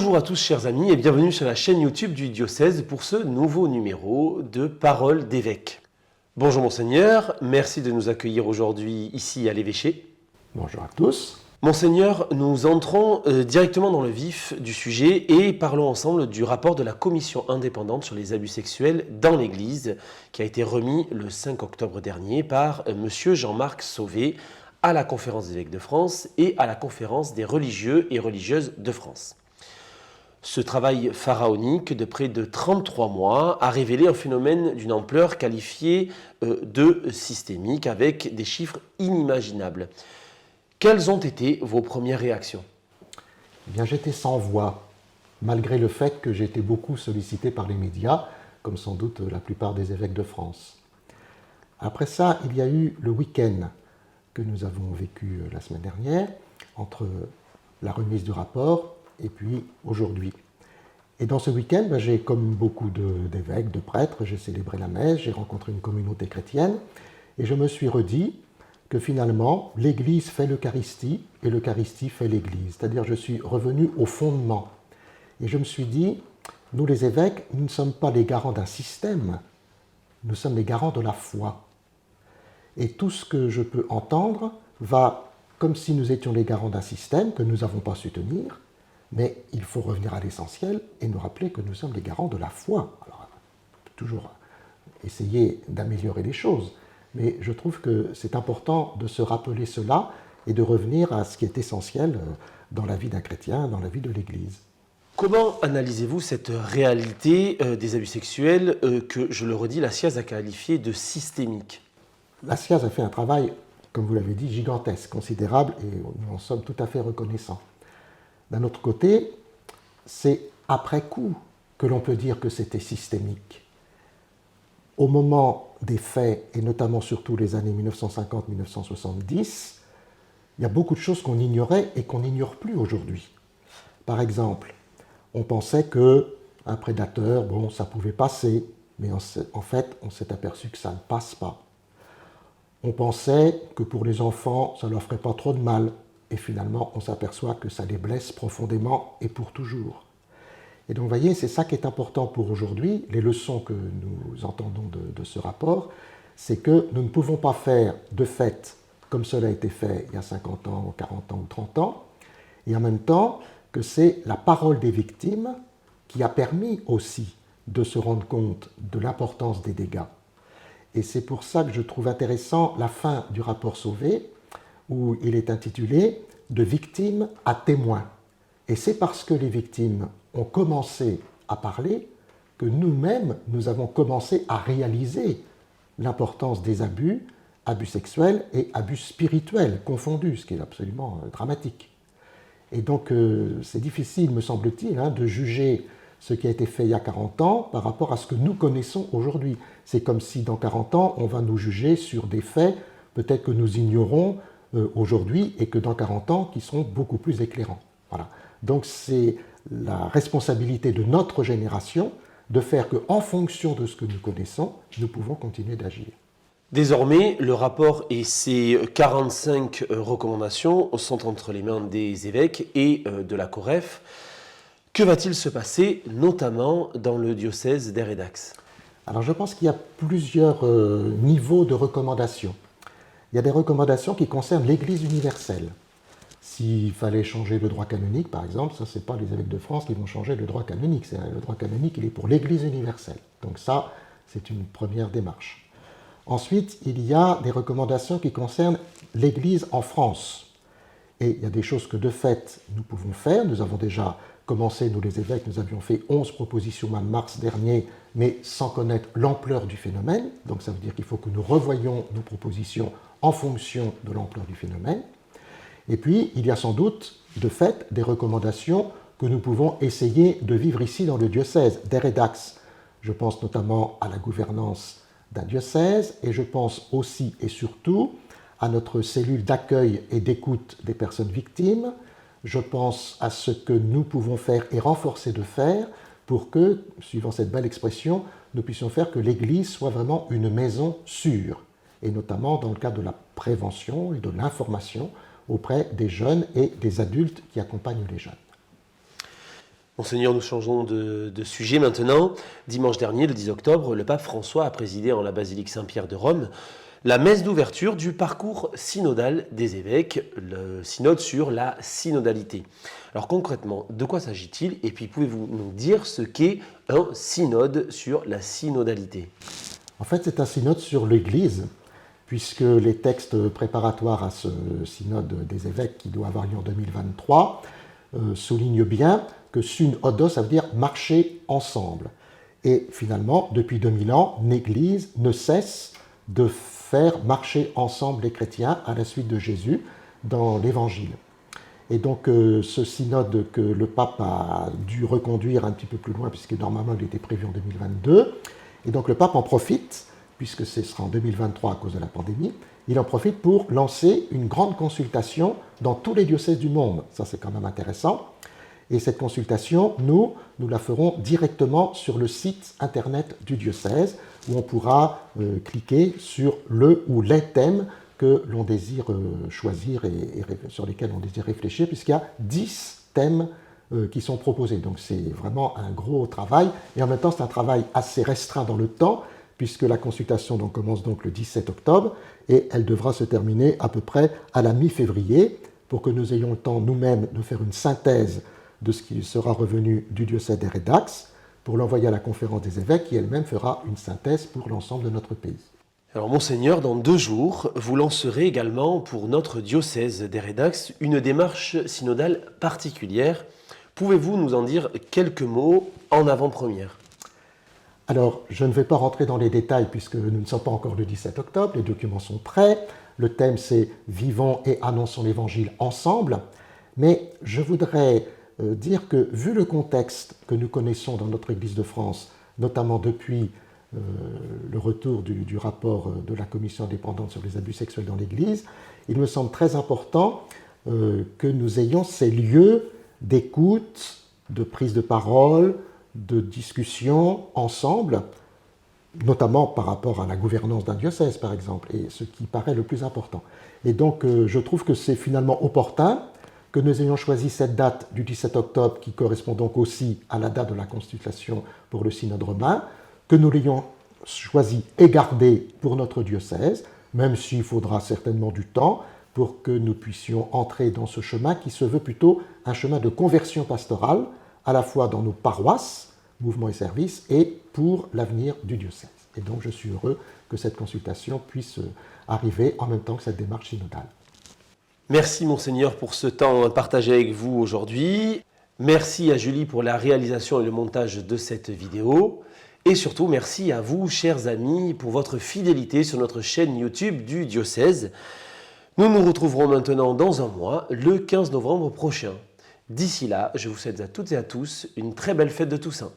Bonjour à tous chers amis et bienvenue sur la chaîne YouTube du diocèse pour ce nouveau numéro de Paroles d'évêque. Bonjour Monseigneur, merci de nous accueillir aujourd'hui ici à l'évêché. Bonjour à tous. Monseigneur, nous entrons directement dans le vif du sujet et parlons ensemble du rapport de la commission indépendante sur les abus sexuels dans l'Église qui a été remis le 5 octobre dernier par Monsieur Jean-Marc Sauvé à la Conférence des évêques de France et à la Conférence des religieux et religieuses de France. Ce travail pharaonique de près de 33 mois a révélé un phénomène d'une ampleur qualifiée de systémique avec des chiffres inimaginables. Quelles ont été vos premières réactions ? Eh bien, j'étais sans voix, malgré le fait que j'ai été beaucoup sollicité par les médias, comme sans doute la plupart des évêques de France. Après ça, il y a eu le week-end que nous avons vécu la semaine dernière, entre la remise du rapport et puis aujourd'hui. Et dans ce week-end, j'ai, comme beaucoup d'évêques, de prêtres, j'ai célébré la messe, j'ai rencontré une communauté chrétienne, et je me suis redit que finalement, l'Église fait l'Eucharistie et l'Eucharistie fait l'Église. C'est-à-dire, je suis revenu au fondement. Et je me suis dit, nous les évêques, nous ne sommes pas les garants d'un système, nous sommes les garants de la foi. Et tout ce que je peux entendre va comme si nous étions les garants d'un système que nous n'avons pas su tenir, mais il faut revenir à l'essentiel et nous rappeler que nous sommes les garants de la foi. Alors, on peut toujours essayer d'améliorer les choses, mais je trouve que c'est important de se rappeler cela et de revenir à ce qui est essentiel dans la vie d'un chrétien, dans la vie de l'Église. Comment analysez-vous cette réalité des abus sexuels que, je le redis, la SIAZ a qualifié de systémique ? La SIAZ a fait un travail, comme vous l'avez dit, gigantesque, considérable, et nous en sommes tout à fait reconnaissants. D'un autre côté, c'est après coup que l'on peut dire que c'était systémique. Au moment des faits, et notamment surtout les années 1950-1970, il y a beaucoup de choses qu'on ignorait et qu'on n'ignore plus aujourd'hui. Par exemple, on pensait qu'un prédateur, ça pouvait passer, mais en fait, on s'est aperçu que ça ne passe pas. On pensait que pour les enfants, ça ne leur ferait pas trop de mal, et finalement, on s'aperçoit que ça les blesse profondément et pour toujours. Et donc, vous voyez, c'est ça qui est important pour aujourd'hui. Les leçons que nous entendons de ce rapport, c'est que nous ne pouvons pas faire de fait comme cela a été fait il y a 50 ans, 40 ans ou 30 ans, et en même temps que c'est la parole des victimes qui a permis aussi de se rendre compte de l'importance des dégâts. Et c'est pour ça que je trouve intéressant la fin du rapport Sauvé, où il est intitulé « De victimes à témoins ». Et c'est parce que les victimes ont commencé à parler que nous-mêmes, nous avons commencé à réaliser l'importance des abus sexuels et abus spirituels confondus, ce qui est absolument dramatique. Et donc, c'est difficile, me semble-t-il, de juger ce qui a été fait il y a 40 ans par rapport à ce que nous connaissons aujourd'hui. C'est comme si dans 40 ans, on va nous juger sur des faits peut-être que nous ignorons aujourd'hui et que dans 40 ans, qui seront beaucoup plus éclairants. Voilà. Donc c'est la responsabilité de notre génération de faire qu'en fonction de ce que nous connaissons, nous pouvons continuer d'agir. Désormais, le rapport et ses 45 recommandations sont entre les mains des évêques et de la COREF. Que va-t-il se passer, notamment dans le diocèse d'Aire et d'Ax ? Alors je pense qu'il y a plusieurs niveaux de recommandations. Il y a des recommandations qui concernent l'Église universelle. S'il fallait changer le droit canonique, par exemple, ça, ce n'est pas les évêques de France qui vont changer le droit canonique. Le droit canonique, il est pour l'Église universelle. Donc ça, c'est une première démarche. Ensuite, il y a des recommandations qui concernent l'Église en France. Et il y a des choses que, de fait, nous pouvons faire. Nous avons déjà commencé, nous les évêques, nous avions fait 11 propositions en mars dernier, mais sans connaître l'ampleur du phénomène. Donc ça veut dire qu'il faut que nous revoyions nos propositions en fonction de l'ampleur du phénomène. Et puis, il y a sans doute, de fait, des recommandations que nous pouvons essayer de vivre ici dans le diocèse d'Aire et d'Ax. Je pense notamment à la gouvernance d'un diocèse et je pense aussi et surtout à notre cellule d'accueil et d'écoute des personnes victimes. Je pense à ce que nous pouvons faire et renforcer de faire pour que, suivant cette belle expression, nous puissions faire que l'Église soit vraiment une maison sûre, et notamment dans le cadre de la prévention et de l'information auprès des jeunes et des adultes qui accompagnent les jeunes. Monseigneur, nous changeons de sujet maintenant. Dimanche dernier, le 10 octobre, le pape François a présidé en la basilique Saint-Pierre de Rome la messe d'ouverture du parcours synodal des évêques, le synode sur la synodalité. Alors concrètement, de quoi s'agit-il? Et puis pouvez-vous nous dire ce qu'est un synode sur la synodalité? En fait, c'est un synode sur l'Église, puisque les textes préparatoires à ce synode des évêques qui doit avoir lieu en 2023 soulignent bien que synodos, ça veut dire marcher ensemble. Et finalement, depuis 2000 ans, l'Église ne cesse de faire marcher ensemble les chrétiens à la suite de Jésus dans l'Évangile. Et donc ce synode que le pape a dû reconduire un petit peu plus loin, puisque normalement il était prévu en 2022, et donc le pape en profite, puisque ce sera en 2023 à cause de la pandémie, il en profite pour lancer une grande consultation dans tous les diocèses du monde. Ça c'est quand même intéressant. Et cette consultation, nous la ferons directement sur le site internet du diocèse, où on pourra cliquer sur le ou les thèmes que l'on désire choisir et sur lesquels on désire réfléchir, puisqu'il y a 10 thèmes qui sont proposés. Donc c'est vraiment un gros travail, et en même temps c'est un travail assez restreint dans le temps, puisque la consultation commence donc le 17 octobre, et elle devra se terminer à peu près à la mi-février, pour que nous ayons le temps nous-mêmes de faire une synthèse de ce qui sera revenu du diocèse des Rédax, pour l'envoyer à la conférence des évêques, qui elle-même fera une synthèse pour l'ensemble de notre pays. Alors Monseigneur, dans 2 jours, vous lancerez également pour notre diocèse des Rédax une démarche synodale particulière. Pouvez-vous nous en dire quelques mots en avant-première? Alors, je ne vais pas rentrer dans les détails puisque nous ne sommes pas encore le 17 octobre, les documents sont prêts. Le thème c'est « Vivons et annonçons l'Évangile ensemble ». Mais je voudrais dire que, vu le contexte que nous connaissons dans notre Église de France, notamment depuis le retour du rapport de la Commission indépendante sur les abus sexuels dans l'Église, il me semble très important que nous ayons ces lieux d'écoute, de prise de parole, de discussion ensemble, notamment par rapport à la gouvernance d'un diocèse, par exemple, et ce qui paraît le plus important. Et donc, je trouve que c'est finalement opportun que nous ayons choisi cette date du 17 octobre, qui correspond donc aussi à la date de la consultation pour le synode romain, que nous l'ayons choisi et gardé pour notre diocèse, même s'il faudra certainement du temps pour que nous puissions entrer dans ce chemin qui se veut plutôt un chemin de conversion pastorale, à la fois dans nos paroisses, mouvements et services, et pour l'avenir du diocèse. Et donc je suis heureux que cette consultation puisse arriver en même temps que cette démarche synodale. Merci Monseigneur pour ce temps partagé avec vous aujourd'hui. Merci à Julie pour la réalisation et le montage de cette vidéo. Et surtout, merci à vous, chers amis, pour votre fidélité sur notre chaîne YouTube du diocèse. Nous nous retrouverons maintenant dans un mois, le 15 novembre prochain. D'ici là, je vous souhaite à toutes et à tous une très belle fête de Toussaint.